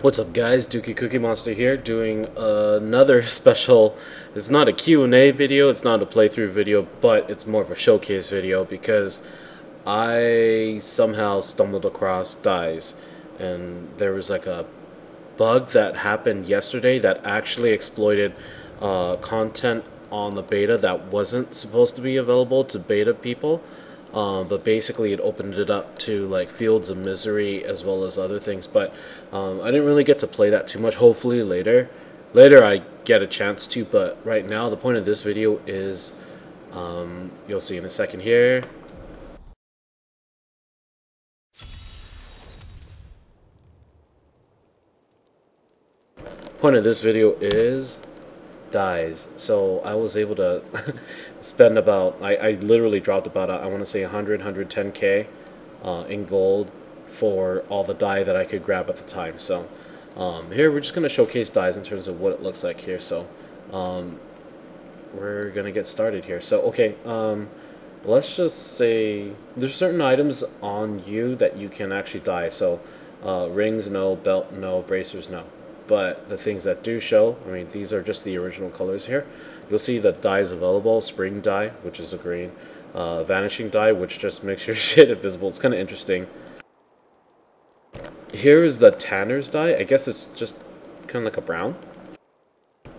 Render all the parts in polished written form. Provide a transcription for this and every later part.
What's up guys, dookiecookiemonster here doing another special. It's not a Q&A video, it's not a playthrough video, but it's more of a showcase video because I somehow stumbled across dyes, and there was like a bug that happened yesterday that actually exploited content on the beta that wasn't supposed to be available to beta people. But basically it opened it up to like Fields of Misery as well as other things, but I didn't really get to play that too much. Hopefully later I get a chance to, but right now the point of this video is you'll see in a second here. Point of this video is dyes. So I was able to spend about, I literally dropped about, I want to say 110k in gold for all the dye that I could grab at the time. So here we're just going to showcase dyes in terms of what it looks like here. So we're going to get started here. So okay, let's just say there's certain items on you that you can actually dye. So rings no, belt no, bracers no. But the things that do show, I mean, these are just the original colors here. You'll see the dyes available: spring dye, which is a green, vanishing dye, which just makes your shit invisible. It's kind of interesting. Here is the tanner's dye. I guess it's just kind of like a brown.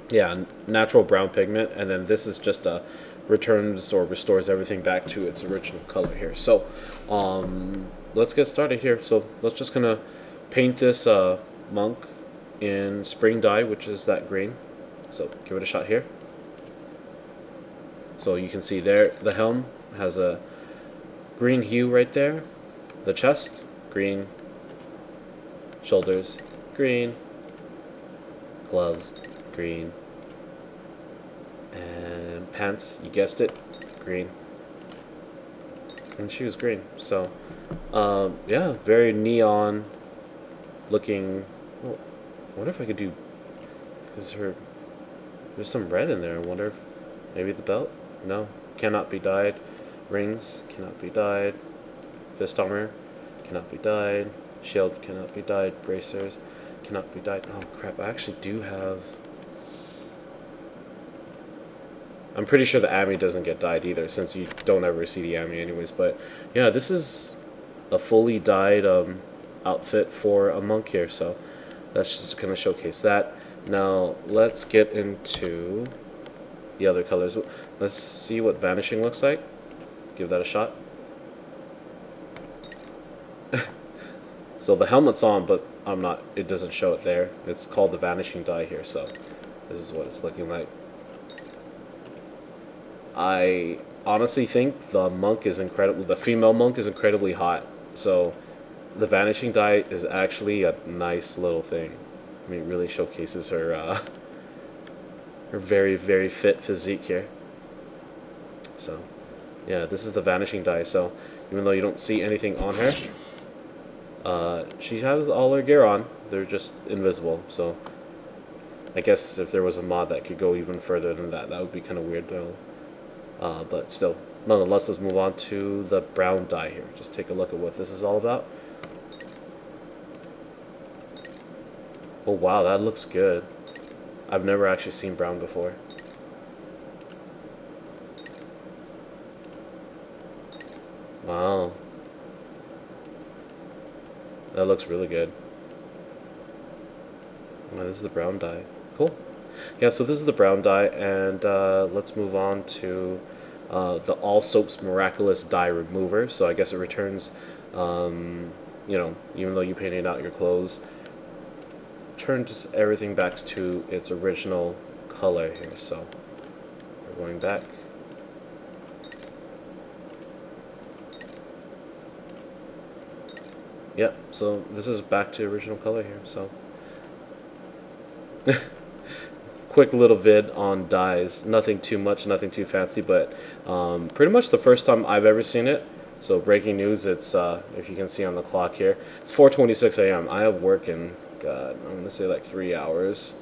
Yeah, natural brown pigment. And then this is just a returns or restores everything back to its original color here. So let's get started here. So let's just kind of paint this monk in spring dye, which is that green. So give it a shot here. So you can see there the helm has a green hue right there, the chest green, shoulders green, gloves green, and pants, you guessed it, green, and shoes green. So yeah, very neon looking. Well, I wonder if I could do, because there's some red in there. I wonder if maybe the belt? No, cannot be dyed. Rings cannot be dyed. Fist armor cannot be dyed. Shield cannot be dyed. Bracers cannot be dyed. Oh crap, I actually do have, I'm pretty sure the Ami doesn't get dyed either, since you don't ever see the Ami anyways. But yeah, this is a fully dyed outfit for a monk here, so that's just going to showcase that. Now let's get into the other colors. Let's see what vanishing looks like. Give that a shot. So the helmet's on, but it doesn't show it there. It's called the vanishing dye here, so this is what it's looking like. I honestly think the monk is incredible. The female monk is incredibly hot, so the vanishing dye is actually a nice little thing. I mean, it really showcases her her very, very fit physique here. So yeah, this is the vanishing dye. So even though you don't see anything on her, she has all her gear on. They're just invisible. So I guess if there was a mod that could go even further than that, that would be kind of weird though. But still, nonetheless, let's move on to the brown dye here. Just take a look at what this is all about. Oh wow, that looks good. I've never actually seen brown before. Wow. That looks really good. Wow, this is the brown dye. Cool. Yeah, so this is the brown dye, and let's move on to the All Soaps Miraculous Dye Remover. So I guess it returns, you know, even though you painted out your clothes, turns everything back to its original color here. So we're going back. Yep, so this is back to original color here. So quick little vid on dyes, nothing too much, nothing too fancy, but pretty much the first time I've ever seen it. So breaking news, it's if you can see on the clock here, it's 4:26 a.m. I have work in, God, I'm gonna say like 3 hours,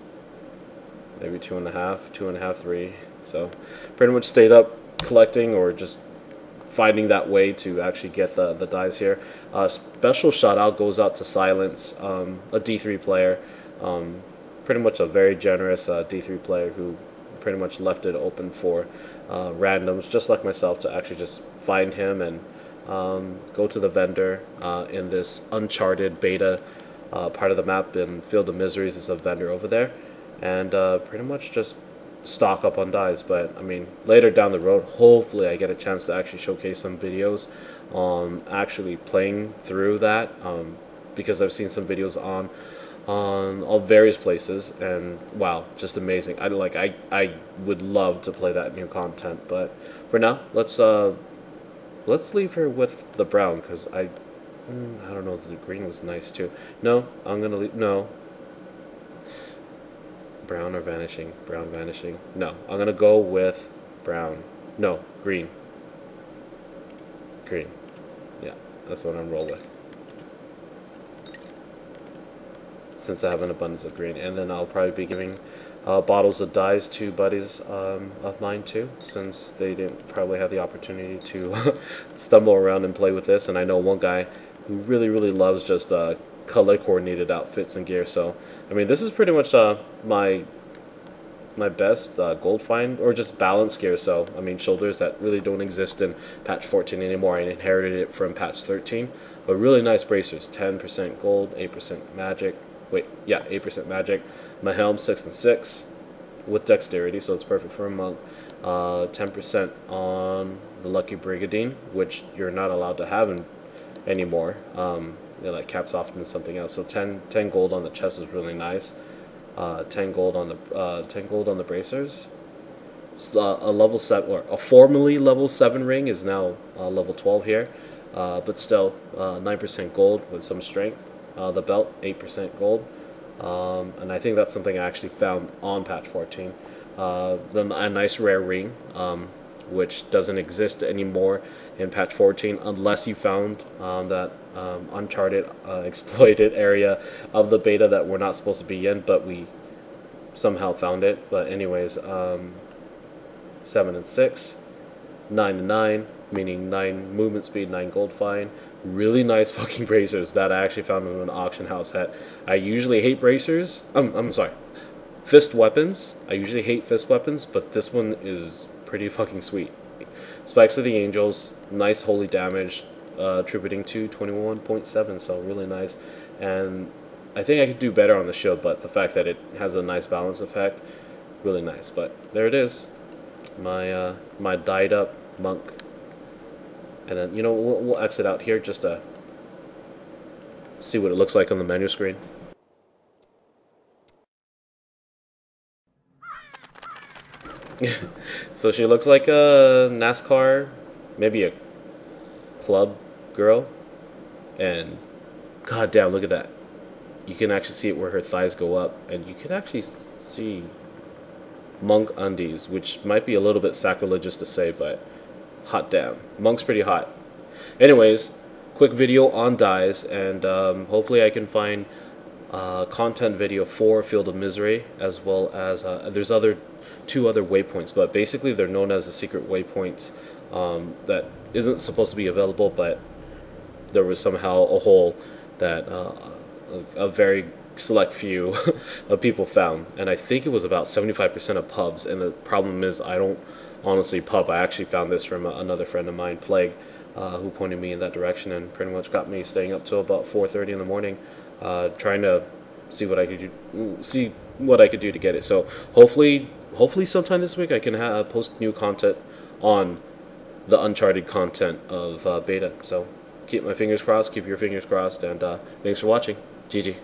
maybe 2.5, 3. So pretty much stayed up collecting or just finding that way to actually get the dyes here. Special shout out goes out to Silence, a D3 player, pretty much a very generous D3 player who pretty much left it open for randoms, just like myself, to actually just find him and go to the vendor in this uncharted beta part of the map in Field of Miseries. Is a vendor over there, and pretty much just stock up on dyes. But I mean, later down the road, hopefully I get a chance to actually showcase some videos on actually playing through that, because I've seen some videos on all various places, and wow, just amazing. I would love to play that new content. But for now, let's leave her with the brown, because I don't know, the green was nice too. No, I'm gonna leave. No, brown or vanishing? Brown, vanishing. No, I'm gonna go with brown. No, green. Green. Yeah, that's what I'm roll with, since I have an abundance of green. And then I'll probably be giving bottles of dyes to buddies of mine too, since they didn't probably have the opportunity to stumble around and play with this. And I know one guy who really loves just color coordinated outfits and gear. So I mean, this is pretty much my best gold find, or just balanced gear. So I mean, shoulders that really don't exist in patch 14 anymore. I inherited it from patch 13, but really nice bracers. 10% gold, 8% magic. Wait, yeah, 8% magic. My helm 6 and 6 with dexterity, so it's perfect for a monk. 10% on the Lucky Brigadine, which you're not allowed to have anymore. It like caps off into something else. So 10 gold on the chest is really nice. 10 gold on the bracers. A level 7, or a formerly level 7 ring is now level 12 here, but still 9% gold with some strength. The belt 8% gold, and I think that's something I actually found on patch 14. Then a nice rare ring, which doesn't exist anymore in patch 14, unless you found that uncharted, exploited area of the beta that we're not supposed to be in, but we somehow found it. But anyways, 7 and 6, 9 and 9, meaning 9 movement speed, 9 gold fine. Really nice fucking bracers that I actually found in an auction house hat. I usually hate bracers. I'm sorry, fist weapons. I usually hate fist weapons, but this one is pretty fucking sweet. Spikes of the Angels, nice holy damage, attributing to 21.7, so really nice. And I think I could do better on the shield, but the fact that it has a nice balance effect, really nice. But there it is, my my dyed up monk. And then, you know, we'll exit out here just to see what it looks like on the menu screen. So she looks like a NASCAR, maybe a club girl. And god damn, look at that. You can actually see it where her thighs go up. And you can actually see monk undies, which might be a little bit sacrilegious to say, but hot damn. Monk's pretty hot. Anyways, quick video on dyes, and hopefully I can find content video for Field of Misery, as well as there's two other waypoints, but basically they're known as the secret waypoints that isn't supposed to be available, but there was somehow a hole that a very select few of people found, and I think it was about 75% of pubs. And the problem is, I don't honestly pub. I actually found this from another friend of mine, Plague, who pointed me in that direction and pretty much got me staying up till about 4:30 in the morning, trying to see what I could do to get it. So hopefully sometime this week I can post new content on the Uncharted content of beta. So keep my fingers crossed, keep your fingers crossed, and thanks for watching. GG.